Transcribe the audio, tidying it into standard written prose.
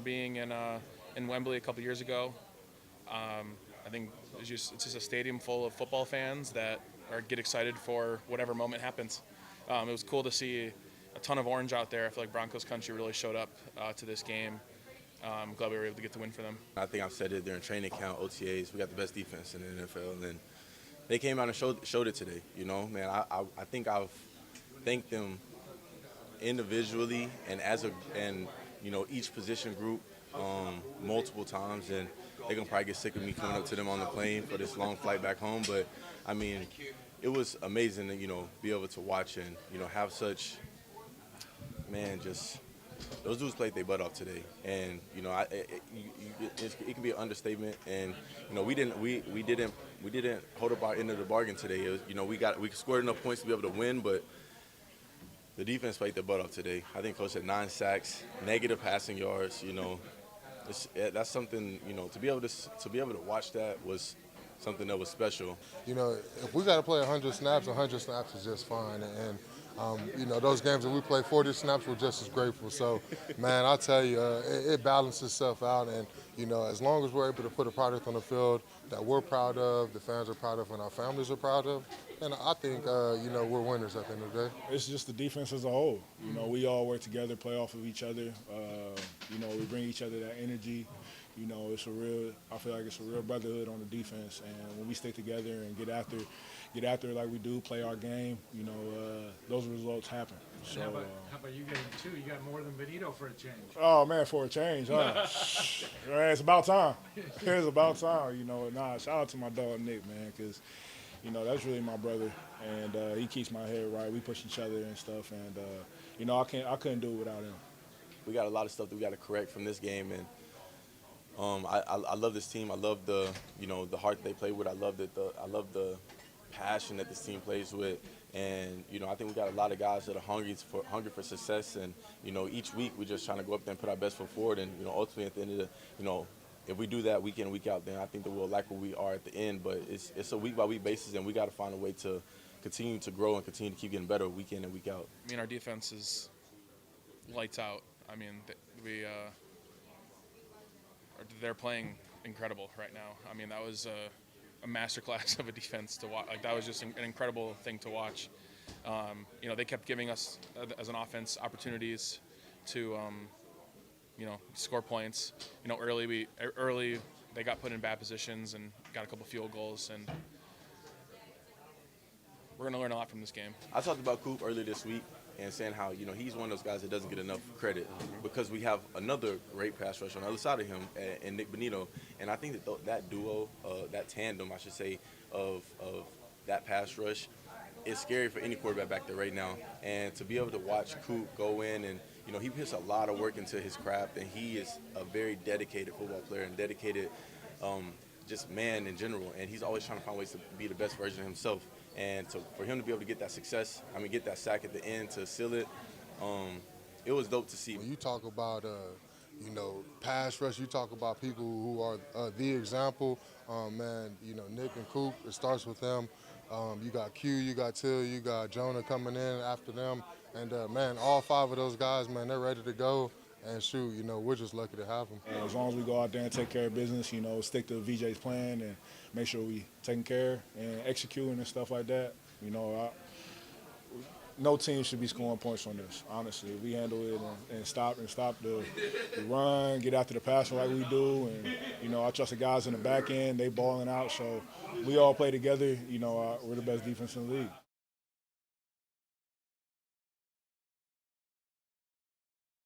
being in Wembley a couple years ago. I think it's just a stadium full of football fans that get excited for whatever moment happens. It was cool to see a ton of orange out there. I feel like Broncos country really showed up to this game. I'm glad we were able to get the win for them. I think I've said it during training camp, OTAs. We got the best defense in the NFL, and they came out and showed it today. You know, man, I think I've thanked them individually and each position group multiple times, and they're gonna probably get sick of me coming up to them on the plane for this long flight back home. But I mean, it was amazing to be able to watch and have such, man, just those dudes played their butt off today, and it can be an understatement. And we didn't hold up our end of the bargain today. It was, we scored enough points to be able to win, but the defense played their butt off today. I think Coach had 9 sacks, negative passing yards. That's something. To be able to watch that was something that was special. If we got to play 100 snaps is just fine. And those games that we played 40 snaps were just as grateful. So, man, I tell you, it balances itself out. And, as long as we're able to put a product on the field that we're proud of, the fans are proud of, and our families are proud of, and I think, we're winners at the end of the day. It's just the defense as a whole. We all work together, play off of each other. We bring each other that energy. I feel like it's a real brotherhood on the defense, and when we stick together and get after it like we do, play our game, those results happen. So, how about you getting 2? You got more than Benito for a change. Oh man, for a change, huh? Man, it's about time. It's about time. Shout out to my dog Nick, man, because that's really my brother, and he keeps my head right. We push each other and stuff, and I couldn't do it without him. We got a lot of stuff that we got to correct from this game, and I love this team. I love the heart that they play with. I love the passion that this team plays with, and I think we got a lot of guys that are hungry for success. And each week we're just trying to go up there and put our best foot forward. And ultimately at the end of the if we do that week in, week out, then I think that we'll like where we are at the end. But it's a week by week basis, and we got to find a way to continue to grow and continue to keep getting better week in and week out. I mean, our defense is lights out. I mean, they're playing incredible right now. I mean, that was a masterclass of a defense to watch. Like, that was just an incredible thing to watch. They kept giving us, as an offense, opportunities to, score points. Early they got put in bad positions and got a couple field goals, and we're going to learn a lot from this game. I talked about Coop earlier this week and saying how, he's one of those guys that doesn't get enough credit because we have another great pass rush on the other side of him, and Nick Benito. And I think that duo, that tandem, I should say, of that pass rush is scary for any quarterback back there right now. And to be able to watch Coop go in and, he puts a lot of work into his craft, and he is a very dedicated football player and dedicated just man in general. And he's always trying to find ways to be the best version of himself. And for him to be able to get that success, get that sack at the end to seal it, it was dope to see. When you talk about, pass rush, you talk about people who are the example. Nick and Coop, it starts with them. You got Q, you got Till, you got Jonah coming in after them. And, all 5 of those guys, man, they're ready to go. And shoot, we're just lucky to have them. As long as we go out there and take care of business, stick to VJ's plan and make sure we taking care and executing and stuff like that. No team should be scoring points on this, honestly. If we handle it and stop the run, get after the passer like we do, and I trust the guys in the back end, they balling out. So we all play together. We're the best defense in the league.